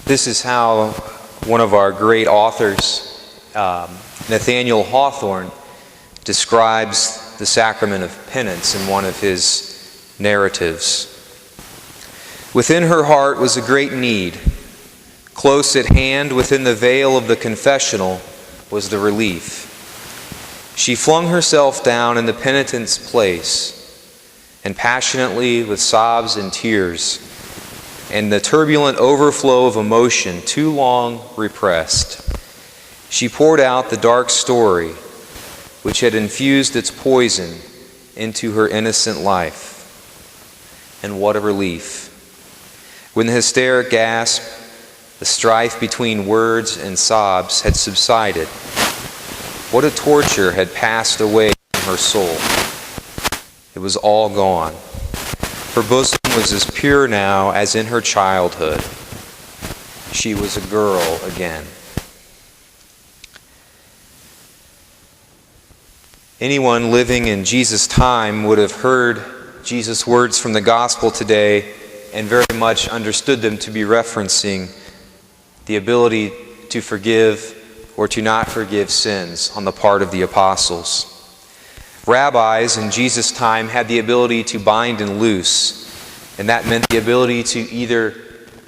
This is how one of our great authors, Nathaniel Hawthorne, describes the sacrament of penance in one of his narratives. Within her heart was a great need. Close at hand, within the veil of the confessional, was the relief. She flung herself down in the penitent's place, and passionately, with sobs and tears, and the turbulent overflow of emotion too long repressed, she poured out the dark story which had infused its poison into her innocent life. And what a relief! When the hysteric gasp, the strife between words and sobs had subsided, what a torture had passed away from her soul. It was all gone. Her bosom was as pure now as in her childhood. She was a girl again. Anyone living in Jesus' time would have heard Jesus' words from the gospel today and very much understood them to be referencing the ability to forgive or to not forgive sins on the part of the apostles. Rabbis in Jesus' time had the ability to bind and loose, and that meant the ability to either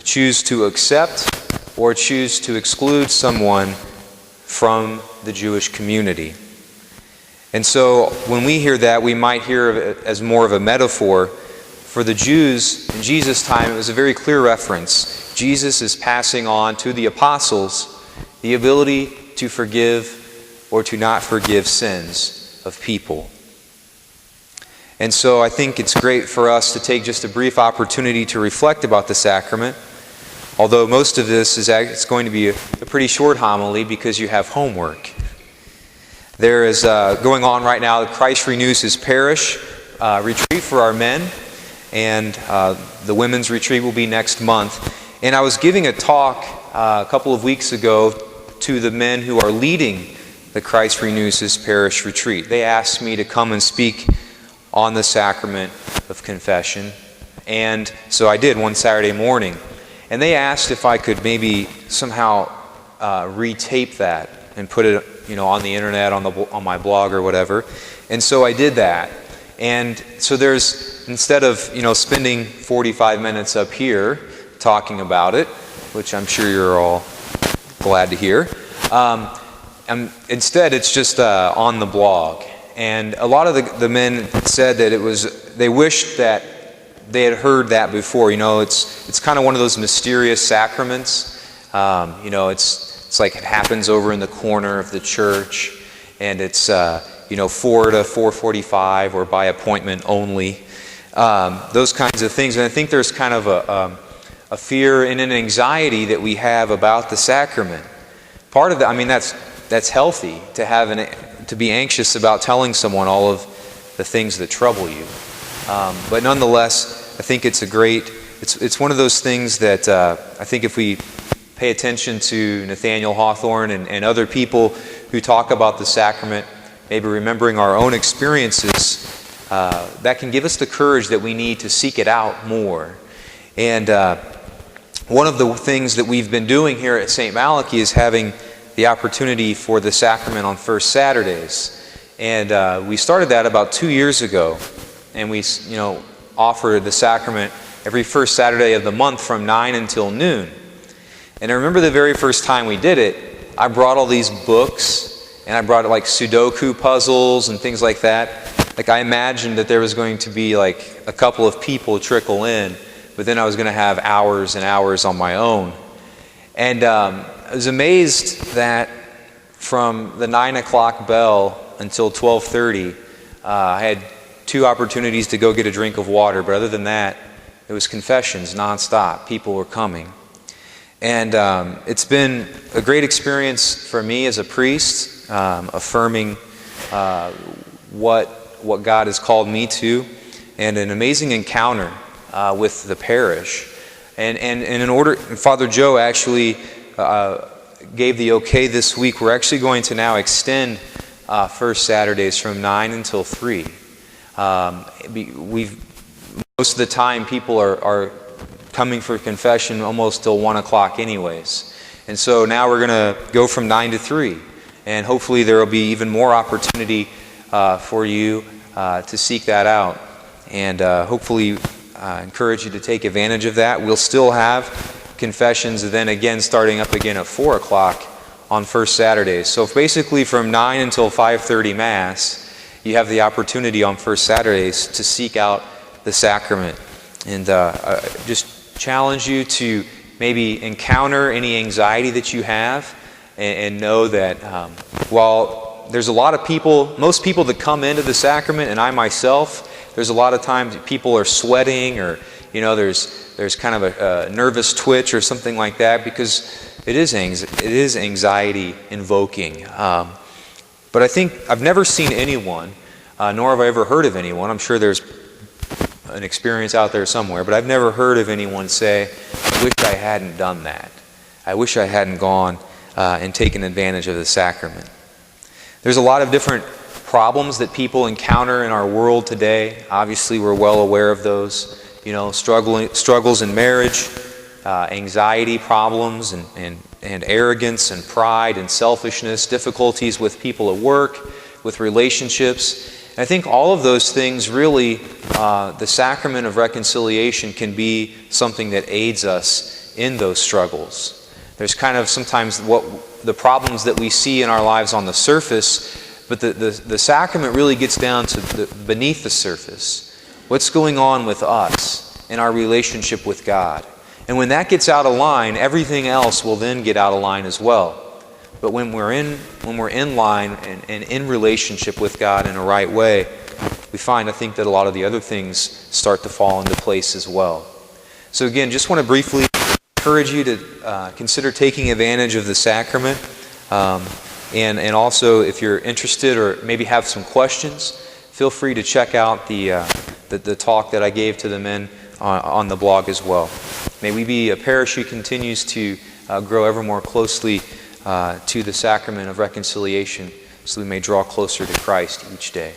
choose to accept or choose to exclude someone from the Jewish community. And so when we hear that, we might hear of it as more of a metaphor. For the Jews in Jesus' time, it was a very clear reference. Jesus is passing on to the apostles the ability to forgive or to not forgive sins of people. And so I think it's great for us to take just a brief opportunity to reflect about the sacrament, although most of this it's going to be a pretty short homily because you have homework. There is going on right now the Christ Renews His Parish retreat for our men, and the women's retreat will be next month. And I was giving a talk a couple of weeks ago to the men who are leading the Christ Renews His Parish retreat. They asked me to come and speak on the sacrament of confession, and so I did one Saturday morning. And they asked if I could maybe somehow retape that and put it, on the internet, on my blog or whatever. And so I did that. And so there's, instead of spending 45 minutes up here talking about it, which I'm sure you're all glad to hear, instead it's just on the blog. And a lot of the men said that they wished that they had heard that before. It's kind of one of those mysterious sacraments. It's like it happens over in the corner of the church, and it's 4 to 4:45 or by appointment only. Those kinds of things. And I think there's kind of a fear and an anxiety that we have about the sacrament. Part of that, that's healthy to be anxious about telling someone all of the things that trouble you. But nonetheless, I think it's one of those things that I think if we pay attention to Nathaniel Hawthorne and other people who talk about the sacrament, maybe remembering our own experiences, that can give us the courage that we need to seek it out more. And one of the things that we've been doing here at St. Malachy is having the opportunity for the sacrament on first Saturdays. And we started that about 2 years ago. And we offer the sacrament every first Saturday of the month from 9 until noon. And I remember the very first time we did it, I brought all these books, and I brought like Sudoku puzzles and things like that. Like I imagined that there was going to be like a couple of people trickle in, but then I was going to have hours and hours on my own. And I was amazed that from the 9 o'clock bell until 12:30, I had 2 opportunities to go get a drink of water, but other than that, it was confessions nonstop. People were coming. And it's been a great experience for me as a priest, affirming what God has called me to, and an amazing encounter with the parish. And in order, Father Joe actually gave the okay this week. We're actually going to now extend first Saturdays from 9 until 3. Most of the time people are coming for confession almost till 1 o'clock anyways. And so now we're going to go from 9 to 3. And hopefully there will be even more opportunity for you to seek that out. And hopefully encourage you to take advantage of that. We'll still have confessions then again starting up again at 4 o'clock on first Saturdays. So basically from 9 until 5:30 Mass, you have the opportunity on first Saturdays to seek out the sacrament. And just challenge you to maybe encounter any anxiety that you have and know that while there's a lot of people, most people that come into the sacrament, and I myself, there's a lot of times people are sweating or, there's kind of a nervous twitch or something like that because it is anxiety invoking. But I think I've never seen anyone, nor have I ever heard of anyone, I'm sure there's an experience out there somewhere, but I've never heard of anyone say, I wish I hadn't done that. I wish I hadn't gone and taken advantage of the sacrament. There's a lot of different problems that people encounter in our world today. Obviously, we're well aware of those. Struggles in marriage, anxiety problems, and arrogance and pride and selfishness, difficulties with people at work, with relationships. And I think all of those things really, the sacrament of reconciliation can be something that aids us in those struggles. There's kind of sometimes the problems that we see in our lives on the surface, but the sacrament really gets down to beneath the surface. What's going on with us in our relationship with God? And when that gets out of line, everything else will then get out of line as well. But when we're in line and in relationship with God in a right way, we find, I think, that a lot of the other things start to fall into place as well. So again, just want to briefly encourage you to consider taking advantage of the sacrament. And also, if you're interested or maybe have some questions, feel free to check out the talk that I gave to the men on the blog as well. May we be a parish who continues to grow ever more closely to the sacrament of reconciliation so we may draw closer to Christ each day.